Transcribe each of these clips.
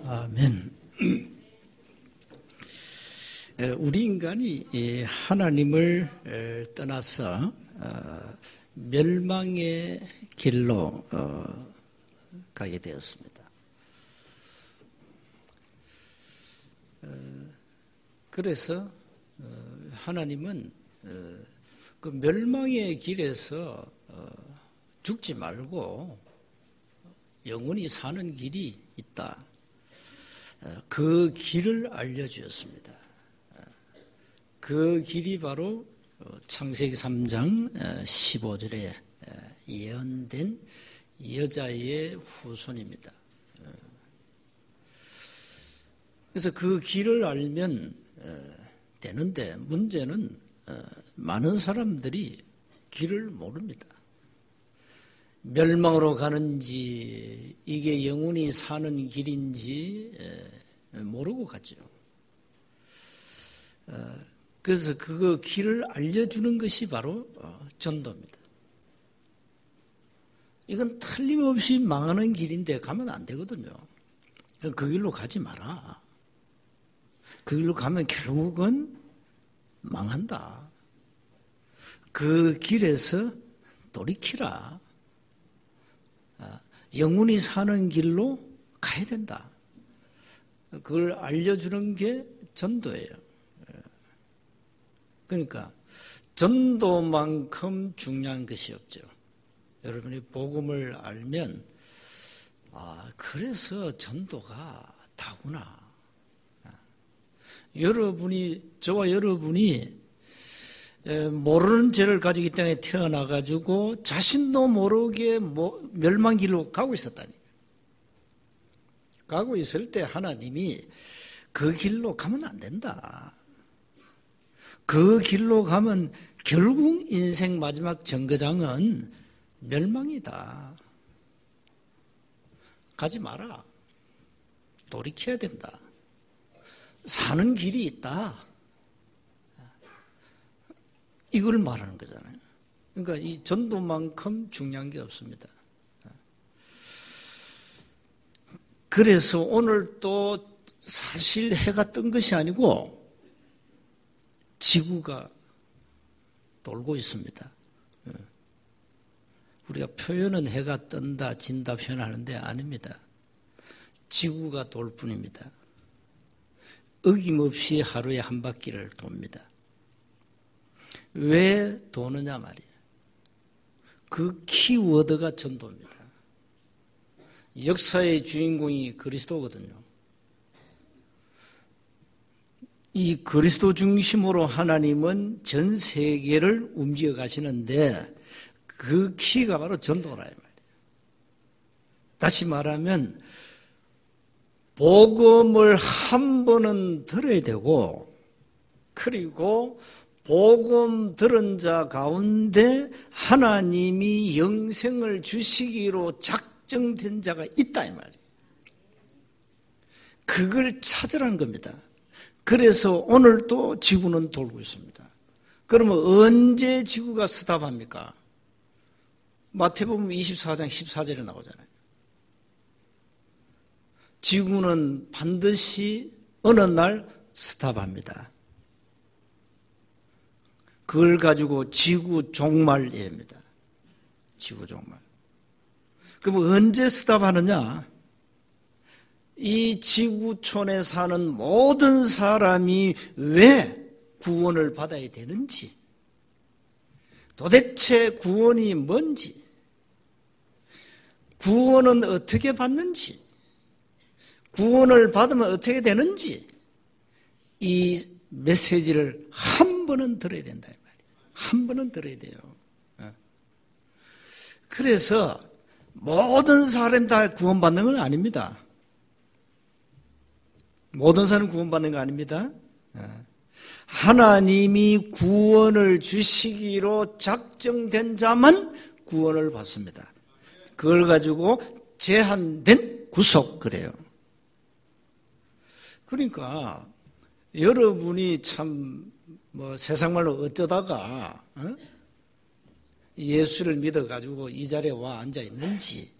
아멘. 우리 인간이 하나님을 떠나서 멸망의 길로 가게 되었습니다. 그래서 하나님은 그 멸망의 길에서 죽지 말고 영원히 사는 길이 있다. 그 길을 알려주었습니다. 그 길이 바로 창세기 3장 15절에 예언된 여자의 후손입니다. 그래서 그 길을 알면 되는데 문제는 많은 사람들이 길을 모릅니다. 멸망으로 가는지 이게 영원히 사는 길인지 모르고 가죠. 그래서 그 길을 알려주는 것이 바로 전도입니다. 이건 틀림없이 망하는 길인데 가면 안 되거든요. 그 길로 가지 마라. 그 길로 가면 결국은 망한다. 그 길에서 돌이키라. 영원히 사는 길로 가야 된다. 그걸 알려주는 게 전도예요. 그러니까 전도만큼 중요한 것이 없죠. 여러분이 복음을 알면 그래서 전도가 다구나. 저와 여러분이 모르는 죄를 가지고 이 땅에 태어나가지고 자신도 모르게 멸망길로 가고 있었다니까. 가고 있을 때 하나님이 그 길로 가면 안 된다. 그 길로 가면 결국 인생 마지막 정거장은 멸망이다. 가지 마라. 돌이켜야 된다. 사는 길이 있다. 이걸 말하는 거잖아요. 그러니까 이 전도만큼 중요한 게 없습니다. 그래서 오늘 또 사실 해가 뜬 것이 아니고 지구가 돌고 있습니다. 우리가 표현은 해가 뜬다, 진다 표현하는데 아닙니다. 지구가 돌 뿐입니다. 어김없이 하루에 한 바퀴를 돕니다. 왜 도느냐 말이에요. 그 키워드가 전도입니다. 역사의 주인공이 그리스도거든요. 이 그리스도 중심으로 하나님은 전 세계를 움직여 가시는데 그 키가 바로 전도라 이 말이에요. 다시 말하면 복음을 한 번은 들어야 되고 그리고 복음 들은 자 가운데 하나님이 영생을 주시기로 작정된 자가 있다 이 말이에요. 그걸 찾으라는 겁니다. 그래서 오늘도 지구는 돌고 있습니다. 그러면 언제 지구가 스탑합니까? 마태복음 24장 14절에 나오잖아요. 지구는 반드시 어느 날 스탑합니다. 그걸 가지고 지구 종말입니다. 지구 종말. 그럼 언제 스탑하느냐? 이 지구촌에 사는 모든 사람이 왜 구원을 받아야 되는지, 도대체 구원이 뭔지, 구원은 어떻게 받는지, 구원을 받으면 어떻게 되는지 이 메시지를 한 번은 들어야 된다. 한 번은 들어야 돼요. 그래서 모든 사람 다 구원받는 건 아닙니다. 모든 사람 구원받는 거 아닙니다. 하나님이 구원을 주시기로 작정된 자만 구원을 받습니다. 그걸 가지고 제한된 구속 그래요. 그러니까 여러분이 참 세상 말로 어쩌다가 예수를 믿어가지고 이 자리에 와 앉아 있는지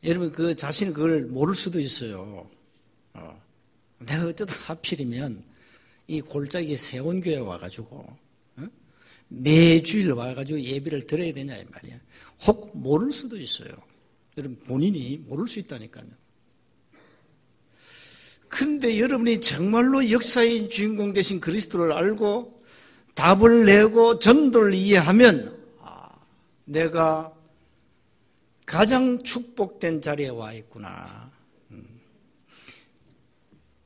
여러분 그 자신이 그걸 모를 수도 있어요. 내가 어쩌다 하필이면 이 골짜기 세원교회 와가지고 매주일 와가지고 예배를 드려야 되냐 이 말이야. 혹 모를 수도 있어요. 여러분 본인이 모를 수 있다니까요. 근데 여러분이 정말로 역사의 주인공 되신 그리스도를 알고 답을 내고 전도를 이해하면 내가 가장 축복된 자리에 와 있구나.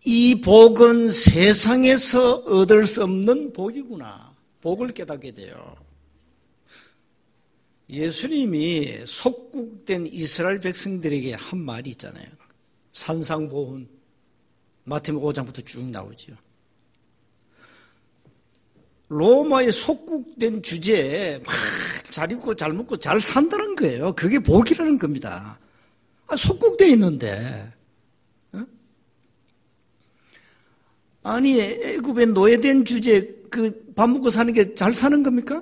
이 복은 세상에서 얻을 수 없는 복이구나. 복을 깨닫게 돼요. 예수님이 속국된 이스라엘 백성들에게 한 말이 있잖아요. 산상보훈 마태복음 5장부터 쭉 나오죠. 로마의 속국된 주제에 막 잘 입고 잘 먹고 잘 산다는 거예요. 그게 복이라는 겁니다. 속국되어 있는데 아니 애굽에 노예된 주제에 그 밥 먹고 사는 게 잘 사는 겁니까?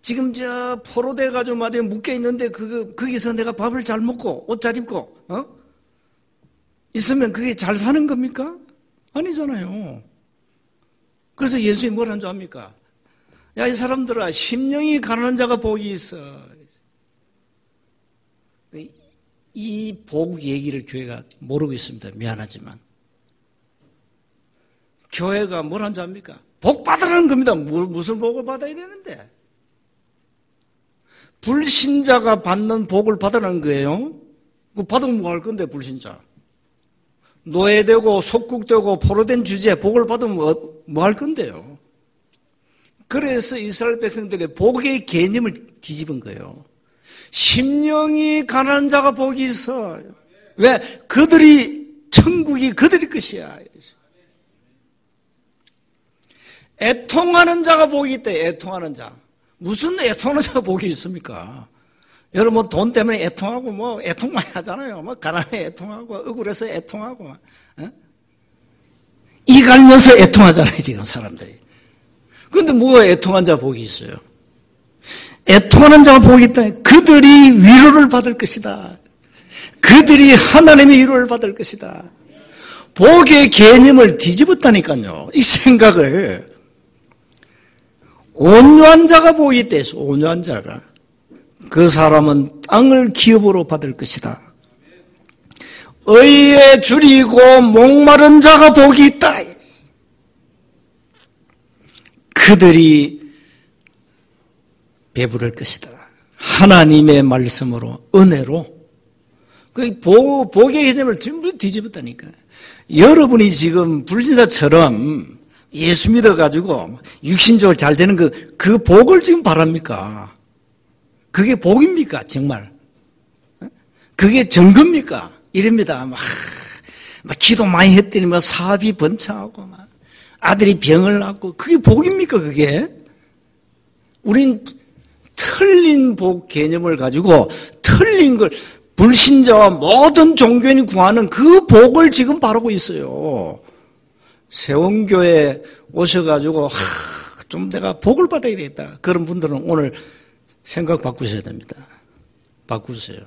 지금 저 포로돼 가지고 마대에 묶여 있는데 거기서 내가 밥을 잘 먹고 옷 잘 입고 있으면 그게 잘 사는 겁니까? 아니잖아요. 그래서 예수님이 뭘 한 줄 압니까? 야, 이 사람들아, 심령이 가난한 자가 복이 있어. 이 복 얘기를 교회가 모르고 있습니다. 미안하지만. 교회가 뭘 한 줄 압니까? 복 받으라는 겁니다. 무슨 복을 받아야 되는데? 불신자가 받는 복을 받으라는 거예요. 그 받으면 뭐 할 건데, 불신자. 노예되고 속국되고 포로된 주제에 복을 받으면 뭐 할 건데요. 그래서 이스라엘 백성들의 복의 개념을 뒤집은 거예요. 심령이 가난한 자가 복이 있어. 왜? 천국이 그들의 것이야. 애통하는 자가 복이 있대. 애통하는 자. 무슨 애통하는 자가 복이 있습니까? 여러분 돈 때문에 애통하고 애통 많이 하잖아요. 가난해 애통하고 억울해서 애통하고 이 갈면서 애통하잖아요. 지금 사람들이. 그런데 뭐가 애통한 자 복이 있어요? 애통하는 자가 복이 있다. 그들이 위로를 받을 것이다. 그들이 하나님의 위로를 받을 것이다. 복의 개념을 뒤집었다니까요. 이 생각을. 온유한 자가 복이 있다 해서 온유한 자가. 그 사람은 땅을 기업으로 받을 것이다. 의에 줄이고 목마른 자가 복이 있다. 그들이 배부를 것이다. 하나님의 말씀으로 은혜로 그 복의 개념을 전부 뒤집었다니까. 여러분이 지금 불신자처럼 예수 믿어가지고 육신적으로 잘 되는 그 복을 지금 바랍니까? 그게 복입니까? 정말? 그게 정금입니까? 이럽니다. 막 기도 많이 했더니 사업이 번창하고 아들이 병을 낳고 그게 복입니까? 그게? 우린 틀린 복 개념을 가지고 틀린 걸 불신자와 모든 종교인이 구하는 그 복을 지금 바르고 있어요. 세원교회에 오셔가지고 좀 내가 복을 받아야 되겠다. 그런 분들은 오늘 생각 바꾸셔야 됩니다. 바꾸세요.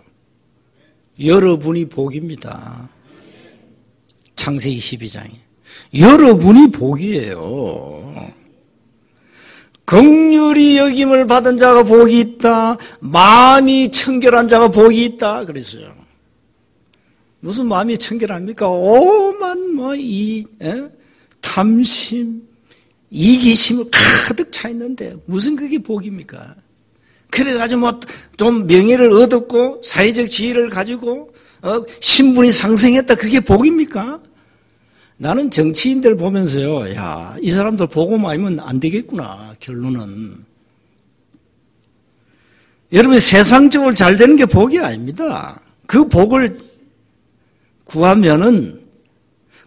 여러분이 복입니다. 창세기 12장에. 여러분이 복이에요. 긍휼히 여김을 받은 자가 복이 있다. 마음이 청결한 자가 복이 있다. 그랬어요. 무슨 마음이 청결합니까? 오만 탐심, 이기심을 가득 차 있는데 무슨 그게 복입니까? 그래가지고 좀 명예를 얻었고 사회적 지위를 가지고 신분이 상승했다. 그게 복입니까? 나는 정치인들 보면서요, 야, 이 사람들 보고만 하면 안 되겠구나, 결론은. 여러분, 세상적으로 잘 되는 게 복이 아닙니다. 그 복을 구하면은,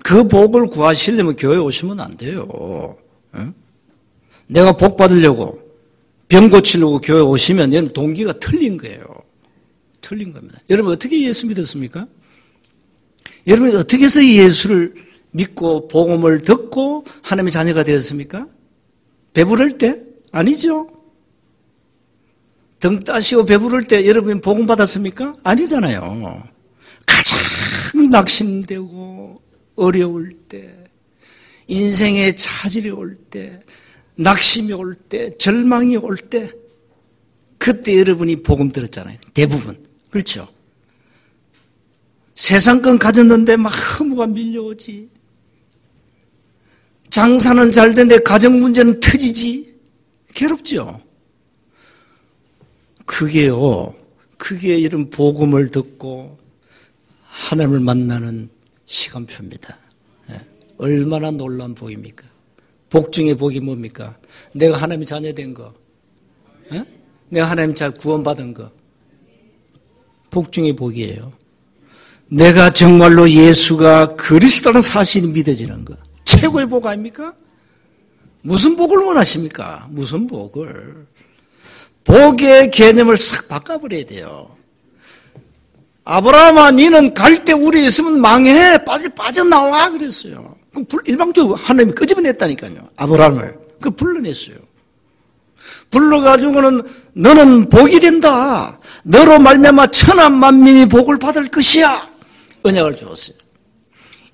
그 복을 구하시려면 교회 오시면 안 돼요. 내가 복 받으려고, 병 고치려고 교회 오시면 얘는 동기가 틀린 거예요. 틀린 겁니다. 여러분, 어떻게 예수 믿었습니까? 여러분이 어떻게 해서 예수를 믿고 복음을 듣고 하나님의 자녀가 되었습니까? 배부를 때? 아니죠. 등 따시고 배부를 때 여러분 복음 받았습니까? 아니잖아요. 가장 낙심되고 어려울 때, 인생의 차질이 올 때, 낙심이 올 때, 절망이 올 때, 그때 여러분이 복음 들었잖아요. 대부분. 그렇죠? 세상권 가졌는데 막 허무가 밀려오지. 장사는 잘 되는데 가정 문제는 터지지. 괴롭죠? 그게 이런 복음을 듣고 하나님을 만나는 시간표입니다. 얼마나 놀라운 복입니까? 복 중에 복이 뭡니까? 내가 하나님의 자녀 된 거. 내가 하나님 잘 구원받은 거. 복 중에 복이에요. 내가 정말로 예수가 그리스도라는 사실이 믿어지는 거. 최고의 복 아닙니까? 무슨 복을 원하십니까? 무슨 복을? 복의 개념을 싹 바꿔버려야 돼요. 아브라함아, 니는 갈 때 우리 있으면 망해. 빠져나와. 그랬어요. 일방적으로 하나님이 끄집어냈다니까요. 아브라함을. 불러냈어요. 불러가지고는 너는 복이 된다. 너로 말미암아 천한 만민이 복을 받을 것이야. 언약을 주었어요.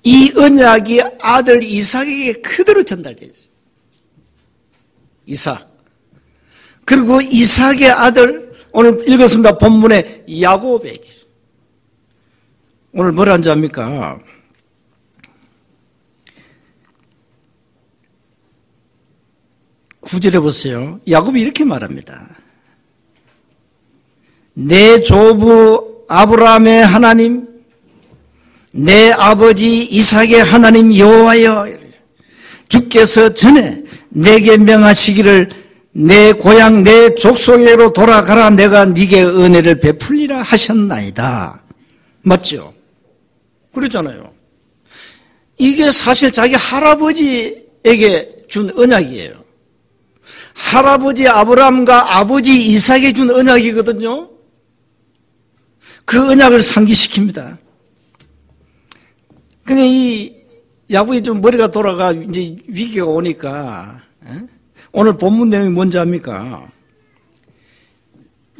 이 언약이 아들 이삭에게 그대로 전달되어 있어요. 이삭. 그리고 이삭의 아들, 오늘 읽었습니다. 본문에 야곱에게. 오늘 뭐라 한지 압니까? 9절에 보세요. 야곱이 이렇게 말합니다. 내 조부 아브라함의 하나님, 내 아버지 이삭의 하나님 여호와여, 주께서 전에 내게 명하시기를 내 고향 내 족속에로 돌아가라. 내가 네게 은혜를 베풀리라 하셨나이다. 맞죠? 그러잖아요. 이게 사실 자기 할아버지에게 준 언약이에요. 할아버지 아브라함과 아버지 이삭에게 준 언약이거든요. 그 언약을 상기시킵니다. 근데 이 야곱이 좀 머리가 돌아가 이제 위기가 오니까, 오늘 본문 내용이 뭔지 압니까?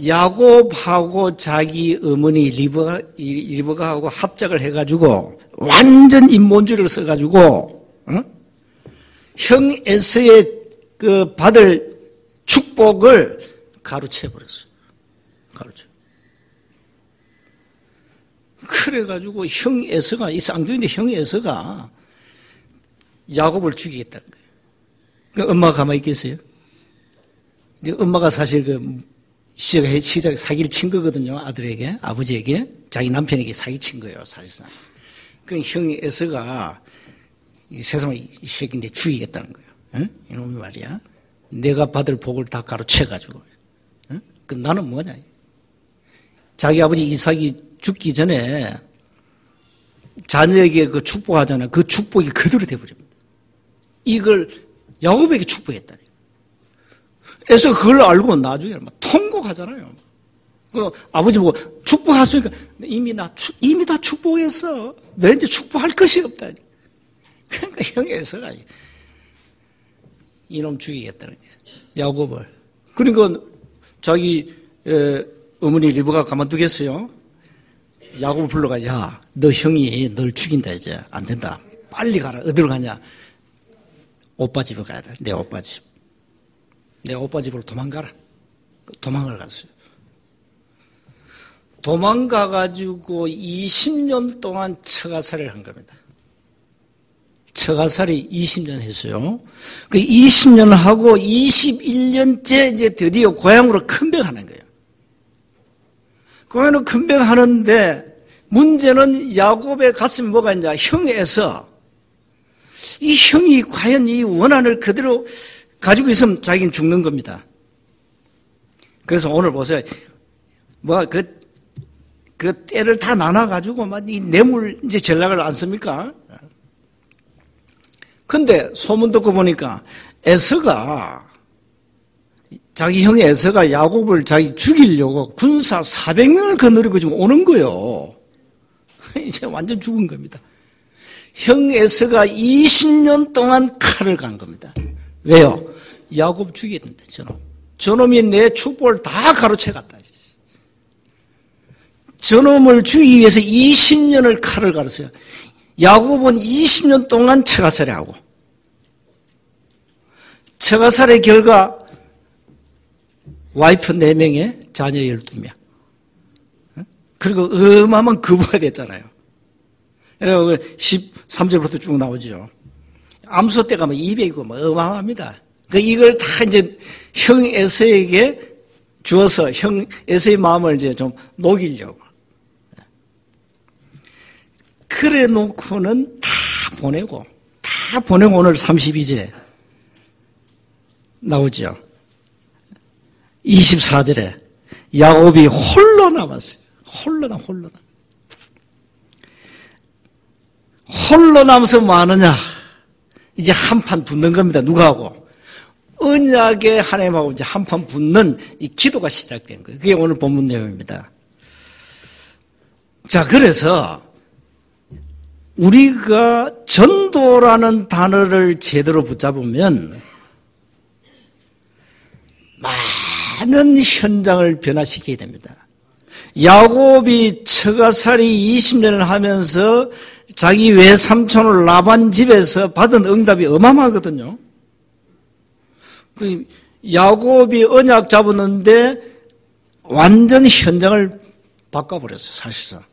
야곱하고 자기 어머니 리브가하고 합작을 해가지고 완전 인본주의를 써가지고 형 에서의 그 받을 축복을 가로채버렸어요. 가로채. 그래가지고 형 에서가, 이 쌍둥이인데 형 에서가 야곱을 죽이겠다는 거예요. 그러니까 엄마가 가만히 있겠어요? 엄마가 사실 시작에 사기를 친 거거든요. 아들에게, 아버지에게, 자기 남편에게 사기친 거예요, 사실상. 그 형이 에서가 이 세상에 이 새끼인데 죽이겠다는 거예요. 응? 이놈이 말이야. 내가 받을 복을 다 가로채가지고. 응? 그 나는 뭐냐. 자기 아버지 이삭이 죽기 전에 자녀에게 그 축복하잖아요. 그 축복이 그대로 돼버립니다. 이걸 야곱에게 축복했다니. 에서 그걸 알고 나중에 막 통곡하잖아요. 아버지 보고 축복하시니까 이미 다 축복했어. 너 이제 축복할 것이 없다니. 그러니까 형이 에서가 이놈 죽이겠다는 거예요. 야곱을. 그러니까 자기 어머니 리브가 가만두겠어요. 야곱을 불러가, 야, 너 형이 널 죽인다 이제. 안 된다. 빨리 가라. 어디로 가냐? 오빠 집으로 가야 돼. 내 오빠 집. 내 오빠 집으로 도망가라. 도망을 갔어요. 도망가가지고 20년 동안 처가살이를 한 겁니다. 처가살이 20년 했어요. 그 20년 하고 21년째 이제 드디어 고향으로 컴백하는 거예요. 고향으로 컴백하는데 문제는 야곱의 가슴에 뭐가 있냐. 형에서 이 형이 과연 이 원한을 그대로 가지고 있으면 자기는 죽는 겁니다. 그래서 오늘 보세요. 그 때를 다 나눠가지고 막 이 뇌물 이제 전략을 안 씁니까? 근데 소문 듣고 보니까 자기 형 에서가 야곱을 자기 죽이려고 군사 400명을 거느리고 지금 오는 거예요. 이제 완전 죽은 겁니다. 형 에서가 20년 동안 칼을 간 겁니다. 왜요? 야곱 죽이겠는데, 저놈이 내 축복을 다 가로채 갔다. 저놈을 죽이기 위해서 20년을 칼을 갈았어요. 야곱은 20년 동안 처가살이하고, 처가살의 결과 와이프 4명에 자녀 12명. 그리고 어마어마한 거부가 됐잖아요. 그리고 13절부터 쭉 나오죠. 암소 때가 200이고 어마어마합니다. 이걸 다 이제 형 에서에게 주어서 형 에서의 마음을 이제 좀 녹이려고. 그래 놓고는 다 보내고 오늘 32절에 나오죠. 24절에 야곱이 홀로 남았어요. 홀로 남아서 뭐 하느냐? 이제 한판 붙는 겁니다. 누가 하고? 언약의 하나님하고 이제 한판 붙는 이 기도가 시작된 거예요. 그게 오늘 본문 내용입니다. 자, 그래서 우리가 전도라는 단어를 제대로 붙잡으면 많은 현장을 변화시키게 됩니다. 야곱이 처가살이 20년을 하면서 자기 외삼촌을 라반 집에서 받은 응답이 어마어마하거든요. 야곱이 언약 잡았는데 완전 현장을 바꿔버렸어요, 사실상.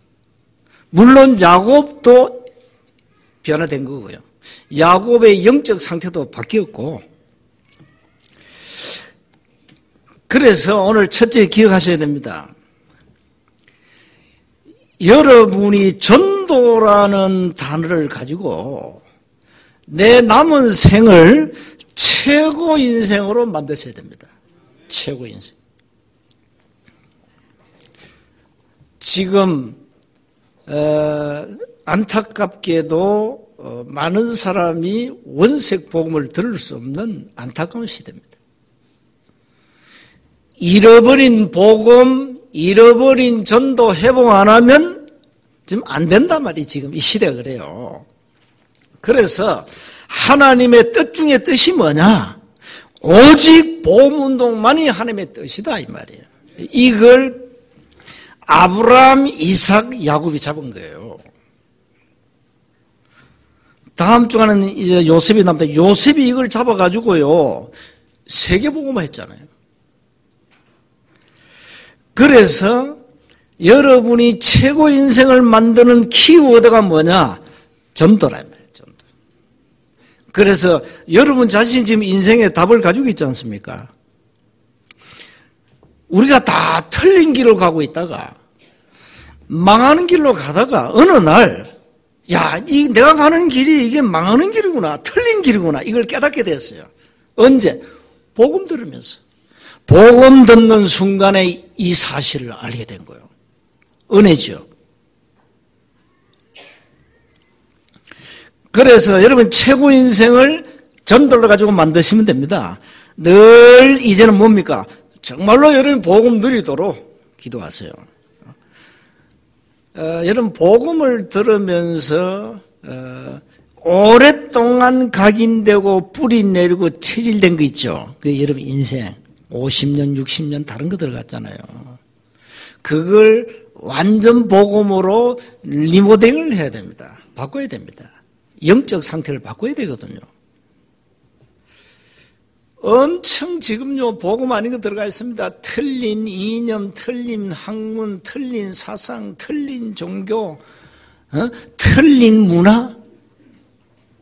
물론 야곱도 변화된 거고요. 야곱의 영적 상태도 바뀌었고, 그래서 오늘 첫째 기억하셔야 됩니다. 여러분이 전도라는 단어를 가지고 내 남은 생을 최고 인생으로 만드셔야 됩니다. 최고 인생. 지금 안타깝게도 많은 사람이 원색 복음을 들을 수 없는 안타까운 시대입니다. 잃어버린 복음, 잃어버린 전도 회복 안 하면 지금 안 된단 말이에요. 지금 이 시대가 그래요. 그래서 하나님의 뜻 중에 뜻이 뭐냐? 오직 복음운동만이 하나님의 뜻이다 이 말이에요. 이걸 아브라함, 이삭, 야곱이 잡은 거예요. 다음 주간은 이제 요셉이 남다. 요셉이 이걸 잡아가지고요, 세계복음화 했잖아요. 그래서 여러분이 최고 인생을 만드는 키워드가 뭐냐? 전도라 말이에요. 전도. 그래서 여러분 자신이 지금 인생의 답을 가지고 있지 않습니까? 우리가 다 틀린 길로 가고 있다가 망하는 길로 가다가 어느 날, 야, 내가 가는 길이 이게 망하는 길이구나, 틀린 길이구나, 이걸 깨닫게 됐어요. 언제? 복음 들으면서. 복음 듣는 순간에 이 사실을 알게 된 거예요. 은혜죠. 그래서 여러분 최고 인생을 전도를 가지고 만드시면 됩니다. 늘 이제는 뭡니까? 정말로 여러분 복음 누리도록 기도하세요. 여러분 복음을 들으면서 오랫동안 각인되고 뿌리 내리고 체질된 거 있죠. 그 여러분 인생 50년, 60년 다른 거 들어갔잖아요. 그걸 완전 복음으로 리모델링을 해야 됩니다. 바꿔야 됩니다. 영적 상태를 바꿔야 되거든요. 엄청 지금요 복음 아닌 거 들어가 있습니다. 틀린 이념, 틀린 학문, 틀린 사상, 틀린 종교, 틀린 문화,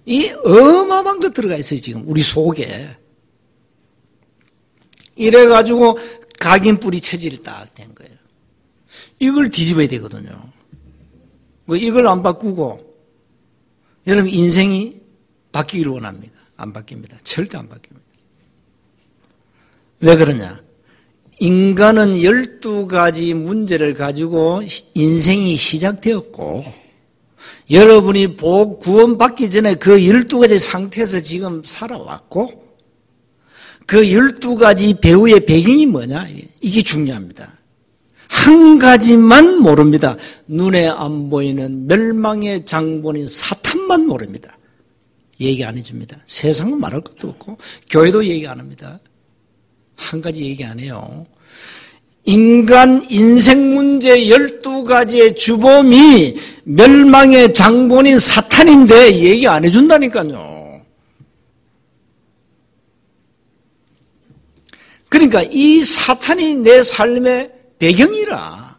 이 어마어마한 거 들어가 있어요 지금 우리 속에. 이래가지고 각인 뿌리 체질이 딱 된 거예요. 이걸 뒤집어야 되거든요. 이걸 안 바꾸고 여러분 인생이 바뀌기를 원합니까? 안 바뀝니다. 절대 안 바뀝니다. 왜 그러냐? 인간은 12가지 문제를 가지고 인생이 시작되었고 여러분이 구원받기 전에 그 12가지 상태에서 지금 살아왔고 그 12가지 배후의 배경이 뭐냐? 이게 중요합니다. 한 가지만 모릅니다. 눈에 안 보이는 멸망의 장본인 사탄만 모릅니다. 얘기 안 해줍니다. 세상은 말할 것도 없고 교회도 얘기 안 합니다. 한 가지 얘기 안 해요. 인간 인생 문제 12가지의 주범이 멸망의 장본인 사탄인데 얘기 안 해준다니까요. 그러니까 이 사탄이 내 삶의 배경이라.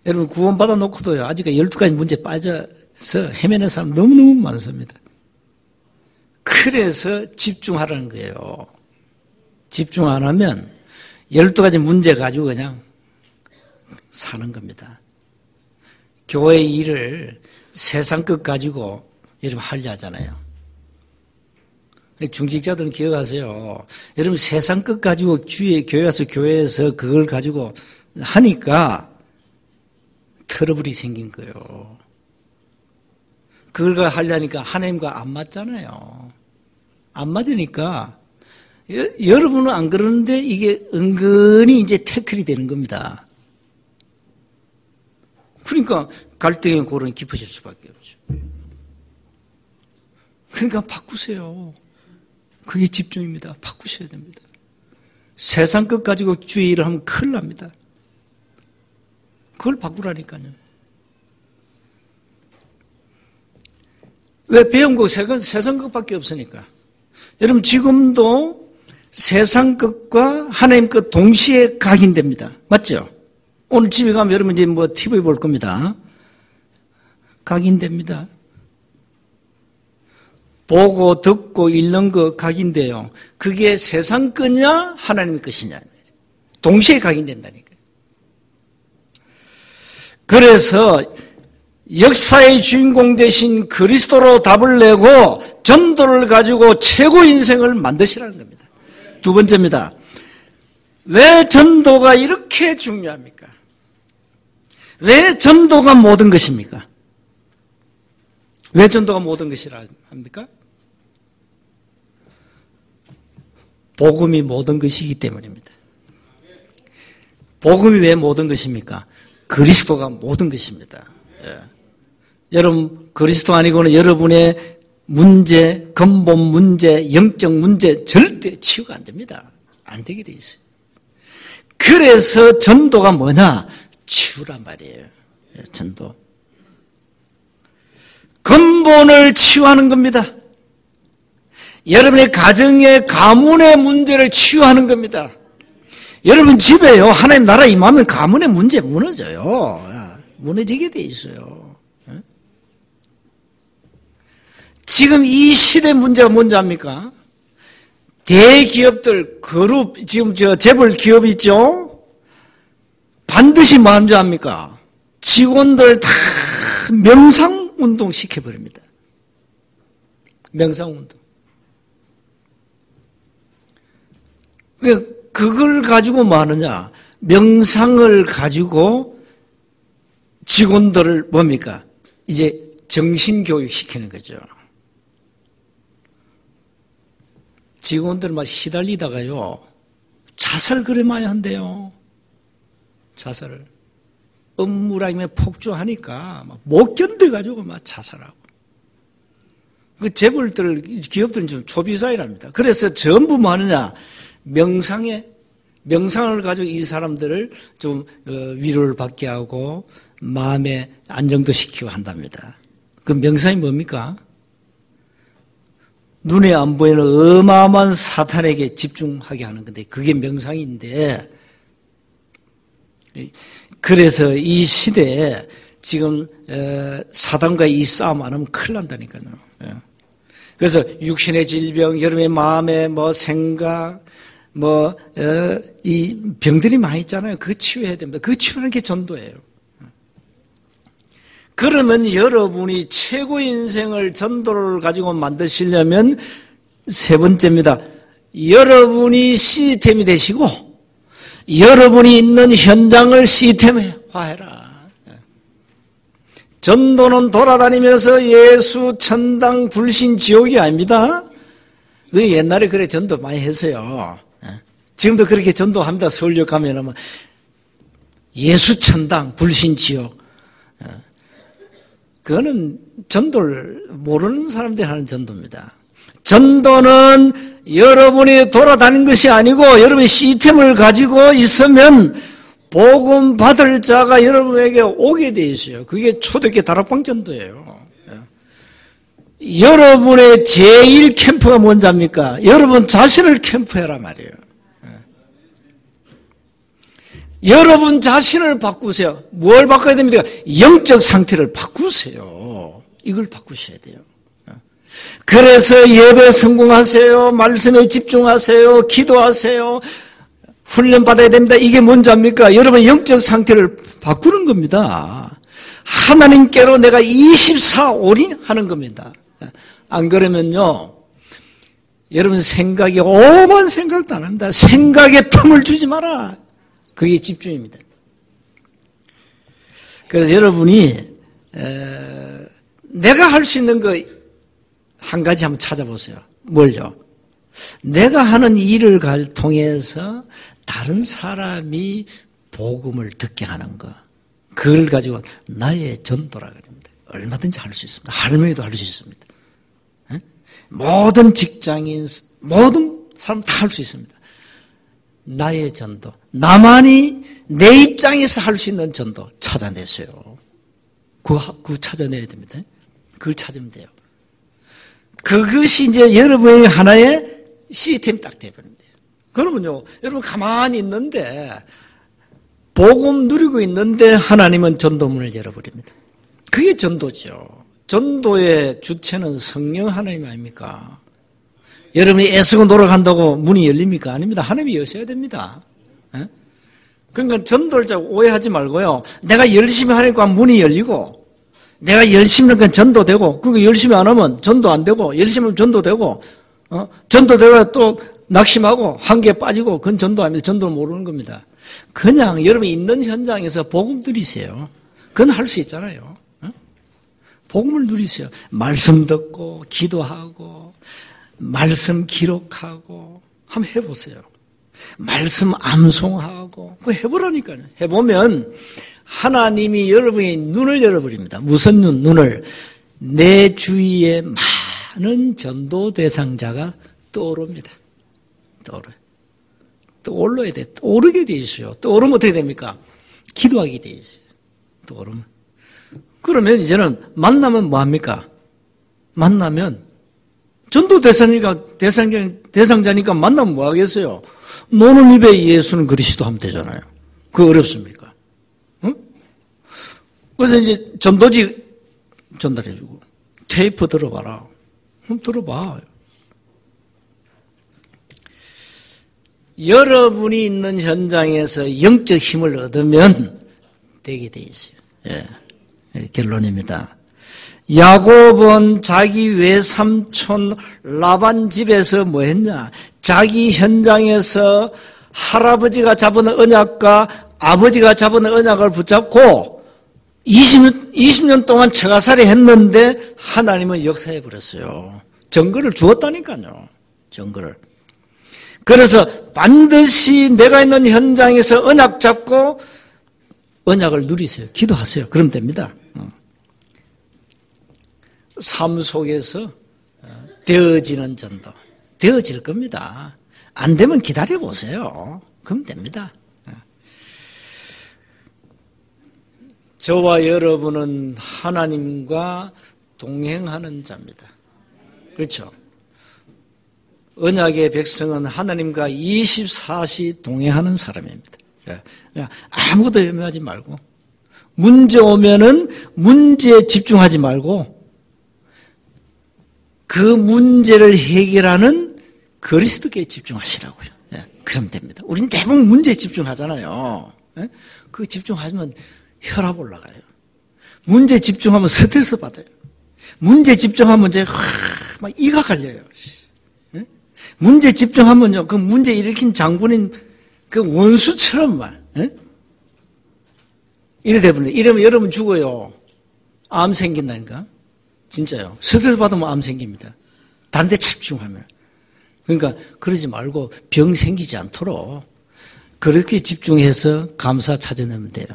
여러분 구원받아 놓고도요, 아직까지 12가지 문제에 빠져서 헤매는 사람 너무너무 많습니다. 그래서 집중하라는 거예요. 집중 안 하면 12가지 문제 가지고 그냥 사는 겁니다. 교회 일을 세상 것 가지고 여러분 하려 하잖아요. 중직자들은 기억하세요. 여러분 세상 것 가지고 주위에 교회 와서 교회에서 그걸 가지고 하니까 트러블이 생긴 거예요. 그걸 하려니까 하나님과 안 맞잖아요. 안 맞으니까 여러분은 안 그러는데 이게 은근히 이제 태클이 되는 겁니다. 그러니까 갈등의 골은 깊어질 수밖에 없죠. 그러니까 바꾸세요. 그게 집중입니다. 바꾸셔야 됩니다. 세상 것 가지고 주의 일을 하면 큰일 납니다. 그걸 바꾸라니까요. 왜 배운 거 세상 것밖에 없으니까. 여러분 지금도 세상 것과 하나님 것 동시에 각인됩니다. 맞죠? 오늘 집에 가면 여러분 이제 뭐 TV 볼 겁니다. 각인됩니다. 보고 듣고 읽는 거 각인돼요. 그게 세상 거냐 하나님의 것이냐. 동시에 각인된다니까요. 그래서 역사의 주인공 되신 그리스도로 답을 내고 전도를 가지고 최고 인생을 만드시라는 겁니다. 두 번째입니다. 왜 전도가 이렇게 중요합니까? 왜 전도가 모든 것입니까? 왜 전도가 모든 것이라 합니까? 복음이 모든 것이기 때문입니다. 복음이 왜 모든 것입니까? 그리스도가 모든 것입니다. 예. 여러분 그리스도 아니고는 여러분의 문제, 근본 문제, 영적 문제 절대 치유가 안 됩니다. 안 되게 돼 있어요. 그래서 전도가 뭐냐? 치유란 말이에요. 전도. 근본을 치유하는 겁니다. 여러분의 가정의 가문의 문제를 치유하는 겁니다. 여러분 집에요, 하나님 나라 임하면 가문의 문제 무너져요. 무너지게 돼 있어요. 지금 이 시대 문제가 뭔지 압니까? 대기업들, 그룹, 지금 재벌 기업 있죠? 반드시 뭐 하는 줄 압니까? 직원들 다 명상운동 시켜버립니다. 명상운동. 왜 그걸 가지고 뭐 하느냐? 명상을 가지고 직원들을 뭡니까? 이제 정신교육 시키는 거죠. 직원들 막 시달리다가요, 자살 그래 많이 한대요. 자살을. 업무량에 폭주하니까 막 못 견뎌가지고 막 자살하고. 그 재벌들, 기업들은 좀 초비사이랍니다. 그래서 전부 뭐 하느냐? 명상을 가지고 이 사람들을 좀 위로를 받게 하고 마음의 안정도 시키고 한답니다. 그 명상이 뭡니까? 눈에 안 보이는 어마어마한 사탄에게 집중하게 하는 건데 그게 명상인데, 그래서 이 시대에 지금 사단과의 이 싸움 안 하면 큰일 난다니까요. 그래서 육신의 질병, 여러분의 마음의 뭐 생각, 이 병들이 많이 있잖아요. 그거 치유해야 됩니다. 그거 치유하는 게 전도예요. 그러면 여러분이 최고 인생을 전도를 가지고 만드시려면 세 번째입니다. 여러분이 시스템이 되시고 여러분이 있는 현장을 시스템화해라. 전도는 돌아다니면서 예수, 천당, 불신, 지옥이 아닙니다. 그 옛날에 그래 전도 많이 했어요. 지금도 그렇게 전도합니다. 서울역 가면 예수, 천당, 불신, 지옥. 그거는 전도를 모르는 사람들이 하는 전도입니다. 전도는 여러분이 돌아다니는 것이 아니고 여러분이 시스템을 가지고 있으면 복음 받을 자가 여러분에게 오게 돼 있어요. 그게 초대교회 다락방 전도예요. 여러분의 제1 캠프가 뭔지 압니까? 여러분 자신을 캠프해라 말이에요. 여러분 자신을 바꾸세요. 뭘 바꿔야 됩니까? 영적 상태를 바꾸세요. 이걸 바꾸셔야 돼요. 그래서 예배 성공하세요. 말씀에 집중하세요. 기도하세요. 훈련 받아야 됩니다. 이게 뭔지 압니까? 여러분 영적 상태를 바꾸는 겁니다. 하나님께로 내가 24올인 하는 겁니다. 안 그러면요, 여러분 생각이 오만 생각도 안 합니다. 생각에 틈을 주지 마라. 그게 집중입니다. 그래서 여러분이 내가 할 수 있는 거 한 가지 한번 찾아보세요. 뭘요? 내가 하는 일을 통해서 다른 사람이 복음을 듣게 하는 거, 그걸 가지고 나의 전도라 그럽니다. 얼마든지 할 수 있습니다. 할머니도 할 수 있습니다. 모든 직장인, 모든 사람 다 할 수 있습니다. 나의 전도, 나만이 내 입장에서 할 수 있는 전도 찾아내세요. 그거 찾아내야 됩니다. 그걸 찾으면 돼요. 그것이 이제 여러분의 하나의 시스템이 딱 되어버립니다. 그러면요, 여러분 가만히 있는데, 복음 누리고 있는데 하나님은 전도문을 열어버립니다. 그게 전도죠. 전도의 주체는 성령 하나님 아닙니까? 여러분이 애쓰고 노력한다고 문이 열립니까? 아닙니다. 하나님이 여셔야 됩니다. 그러니까 전도를 자꾸 오해하지 말고요. 내가 열심히 하니까 문이 열리고, 내가 열심히 하니까 전도되고, 그러니까 열심히 안 하면 전도 안 되고, 열심히 하면 전도되고, 전도되고 또 낙심하고 한계에 빠지고, 그건 전도 아닙니다. 전도를 모르는 겁니다. 그냥 여러분이 있는 현장에서 복음 누리세요. 그건 할 수 있잖아요. 복음을 누리세요. 말씀 듣고, 기도하고, 말씀 기록하고, 한번 해보세요. 말씀 암송하고, 그거 해보라니까요. 해보면, 하나님이 여러분의 눈을 열어버립니다. 무슨 눈을? 내 주위에 많은 전도 대상자가 떠오릅니다. 떠오르요. 떠올라야 돼. 떠오르게 돼 있어요. 떠오르면 어떻게 됩니까? 기도하게 돼 있어요. 떠오르면. 그러면 이제는 만나면 뭐합니까? 만나면 전도 대상자니까 만나면 뭐 하겠어요? 노는 입에 예수는 그리스도 하면 되잖아요. 그거 어렵습니까? 응? 그래서 이제 전도지 전달해주고, 테이프 들어봐라. 그럼 들어봐. 여러분이 있는 현장에서 영적 힘을 얻으면 되게 돼 있어요. 예. 결론입니다. 야곱은 자기 외삼촌 라반 집에서 뭐 했냐? 자기 현장에서 할아버지가 잡은 언약과 아버지가 잡은 언약을 붙잡고 20년 동안 처가살이 했는데 하나님은 역사해 버렸어요. 증거를 주었다니까요. 증거를. 그래서 반드시 내가 있는 현장에서 언약 잡고 언약을 누리세요. 기도하세요. 그럼 됩니다. 삶 속에서 되어지는 전도. 되어질 겁니다. 안 되면 기다려보세요. 그럼 됩니다. 저와 여러분은 하나님과 동행하는 자입니다. 그렇죠? 언약의 백성은 하나님과 24시 동행하는 사람입니다. 아무것도 염려하지 말고, 문제 오면은 문제에 집중하지 말고, 그 문제를 해결하는 그리스도께 집중하시라고요. 그럼 됩니다. 우린 대부분 문제에 집중하잖아요. 그 집중하면 혈압 올라가요. 문제에 집중하면 스트레스 받아요. 문제에 집중하면 이제 막 이가 갈려요. 문제에 집중하면요, 그 문제 일으킨 장군인 그 원수처럼 말, 이래 돼버려요. 이러면 여러분 죽어요. 암 생긴다니까. 진짜요. 스트레스 받으면 암 생깁니다. 다른 데 집중하면. 그러니까 그러지 말고 병 생기지 않도록 그렇게 집중해서 감사 찾아내면 돼요.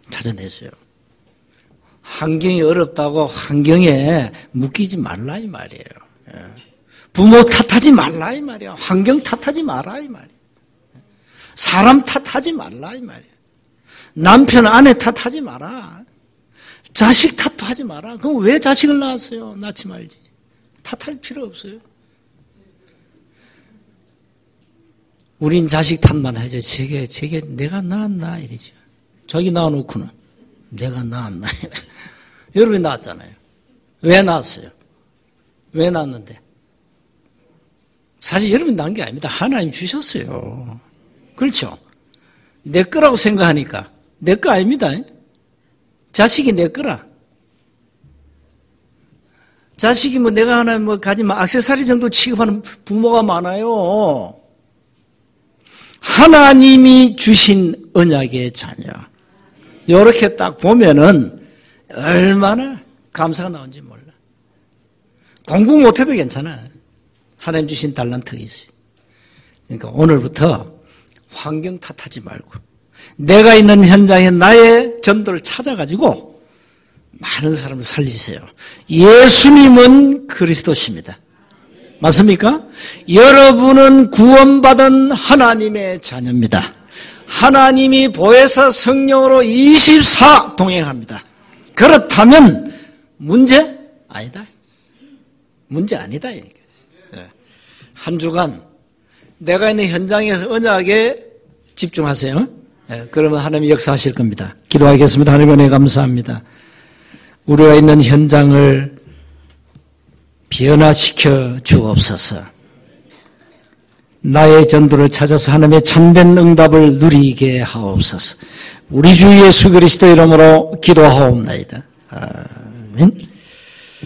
찾아내세요. 환경이 어렵다고 환경에 묶이지 말라 이 말이에요. 부모 탓하지 말라 이 말이야. 환경 탓하지 마라 이 말이야. 사람 탓하지 말라 이 말이야. 남편 아내 탓하지 마라. 자식 탓도 하지 마라. 그럼 왜 자식을 낳았어요? 낳지 말지. 탓할 필요 없어요. 우린 자식 탓만 하죠. 저게 내가 낳았나 이러죠. 자기 낳아놓고는 내가 낳았나. 여러분이 낳았잖아요. 왜 낳았어요? 왜 낳았는데? 사실 여러분이 낳은 게 아닙니다. 하나님 주셨어요. 그렇죠? 내 거라고 생각하니까 내 거 아닙니다. 자식이 내 거라. 자식이 뭐 내가 하나 뭐 가지면 액세서리 정도 취급하는 부모가 많아요. 하나님이 주신 언약의 자녀. 이렇게 딱 보면은 얼마나 감사가 나온지 몰라. 공부 못해도 괜찮아. 하나님 주신 달란트가 있어요. 그러니까 오늘부터 환경 탓하지 말고 내가 있는 현장에 나의 전도를 찾아가지고 많은 사람을 살리세요. 예수님은 그리스도십니다. 맞습니까? 여러분은 구원받은 하나님의 자녀입니다. 하나님이 보혜사 성령으로 24 동행합니다. 그렇다면 문제 아니다. 문제 아니다. 한 주간 내가 있는 현장에서 언약에 집중하세요. 그러면 하나님이 역사하실 겁니다. 기도하겠습니다. 하나님 은혜 감사합니다. 우리가 있는 현장을 변화시켜 주옵소서. 나의 전도를 찾아서 하나님의 참된 응답을 누리게 하옵소서. 우리 주 예수 그리스도 이름으로 기도하옵나이다. 아멘.